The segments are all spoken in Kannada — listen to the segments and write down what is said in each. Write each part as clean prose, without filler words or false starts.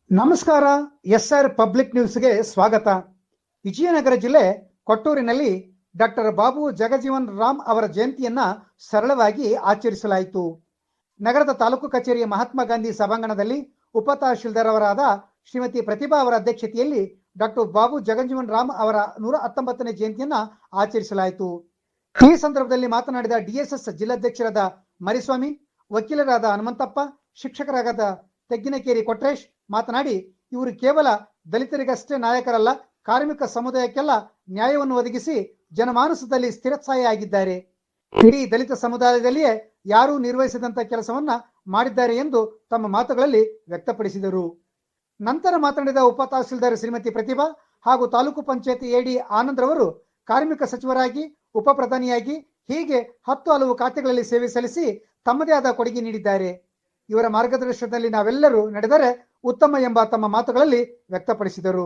ನಮಸ್ಕಾರ. ಎಸ್ಆರ್ ಪಬ್ಲಿಕ್ ನ್ಯೂಸ್ಗೆ ಸ್ವಾಗತ. ವಿಜಯನಗರ ಜಿಲ್ಲೆ ಕೊಟ್ಟೂರಿನಲ್ಲಿ ಡಾಕ್ಟರ್ ಬಾಬು ಜಗಜೀವನ್ ರಾಮ್ ಅವರ ಜಯಂತಿಯನ್ನ ಸರಳವಾಗಿ ಆಚರಿಸಲಾಯಿತು. ನಗರದ ತಾಲೂಕು ಕಚೇರಿಯ ಮಹಾತ್ಮ ಗಾಂಧಿ ಸಭಾಂಗಣದಲ್ಲಿ ಉಪ ತಹಶೀಲ್ದಾರ್ ಅವರಾದ ಶ್ರೀಮತಿ ಪ್ರತಿಭಾ ಅವರ ಅಧ್ಯಕ್ಷತೆಯಲ್ಲಿ ಡಾಕ್ಟರ್ ಬಾಬು ಜಗಜೀವನ್ ರಾಮ್ ಅವರ 119ನೇ ಜಯಂತಿಯನ್ನ ಆಚರಿಸಲಾಯಿತು. ಈ ಸಂದರ್ಭದಲ್ಲಿ ಮಾತನಾಡಿದ ಡಿಎಸ್ಎಸ್ ಜಿಲ್ಲಾಧ್ಯಕ್ಷರಾದ ಮರಿಸ್ವಾಮಿ, ವಕೀಲರಾದ ಹನುಮಂತಪ್ಪ, ಶಿಕ್ಷಕರಾದ ತೆಗ್ಗಿನಕೇರಿ ಕೊಟ್ರೇಶ್ ಮಾತನಾಡಿ, ಇವರು ಕೇವಲ ದಲಿತರಿಗಷ್ಟೇ ನಾಯಕರಲ್ಲ, ಕಾರ್ಮಿಕ ಸಮುದಾಯಕ್ಕೆಲ್ಲ ನ್ಯಾಯವನ್ನು ಒದಗಿಸಿ ಜನಮಾನಸದಲ್ಲಿ ಸ್ಥಿರಸ್ಥಾಯಿಯಾಗಿದ್ದಾರೆ. ಇಡೀ ದಲಿತ ಸಮುದಾಯದಲ್ಲಿಯೇ ಯಾರೂ ನಿರ್ವಹಿಸಿದಂತ ಕೆಲಸವನ್ನ ಮಾಡಿದ್ದಾರೆ ಎಂದು ತಮ್ಮ ಮಾತುಗಳಲ್ಲಿ ವ್ಯಕ್ತಪಡಿಸಿದರು. ನಂತರ ಮಾತನಾಡಿದ ಉಪ ತಹಸೀಲ್ದಾರ್ ಶ್ರೀಮತಿ ಪ್ರತಿಭಾ ಹಾಗೂ ತಾಲೂಕು ಪಂಚಾಯತ್ ಎಡಿ ಆನಂದ್ ರವರು ಕಾರ್ಮಿಕ ಸಚಿವರಾಗಿ, ಉಪ ಪ್ರಧಾನಿಯಾಗಿ ಹೀಗೆ 10 ಹಲವು ಖಾತೆಗಳಲ್ಲಿ ಸೇವೆ ಸಲ್ಲಿಸಿ ತಮ್ಮದೇ ಆದ ಕೊಡುಗೆ ನೀಡಿದ್ದಾರೆ. ಇವರ ಮಾರ್ಗದರ್ಶನದಲ್ಲಿ ನಾವೆಲ್ಲರೂ ನಡೆದರೆ ಉತ್ತಮ ಎಂಬ ತಮ್ಮ ಮಾತುಗಳಲ್ಲಿ ವ್ಯಕ್ತಪಡಿಸಿದರು.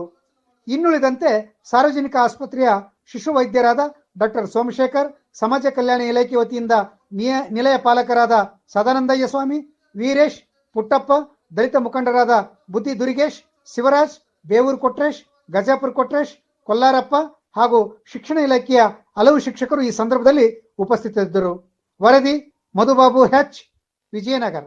ಇನ್ನುಳಿದಂತೆ ಸಾರ್ವಜನಿಕ ಆಸ್ಪತ್ರೆಯ ಶಿಶು ವೈದ್ಯರಾದ ಡಾಕ್ಟರ್ ಸೋಮಶೇಖರ್, ಸಮಾಜ ಕಲ್ಯಾಣ ಇಲಾಖೆ ವತಿಯಿಂದ ನಿಲಯ ಪಾಲಕರಾದ ಸದಾನಂದಯ್ಯ ಸ್ವಾಮಿ, ವೀರೇಶ್, ಪುಟ್ಟಪ್ಪ, ದಲಿತ ಮುಖಂಡರಾದ ಬುದ್ಧಿ ದುರಿಗೇಶ್, ಶಿವರಾಜ್, ಬೇವೂರು ಕೊಟ್ರೇಶ್, ಗಜಾಪುರ ಕೊಟ್ರೇಶ್, ಕೊಲ್ಲಾರಪ್ಪ ಹಾಗೂ ಶಿಕ್ಷಣ ಇಲಾಖೆಯ ಹಲವು ಶಿಕ್ಷಕರು ಈ ಸಂದರ್ಭದಲ್ಲಿ ಉಪಸ್ಥಿತರಿದ್ದರು. ವರದಿ ಮಧುಬಾಬು ಹೆಚ್, ವಿಜಯನಗರ.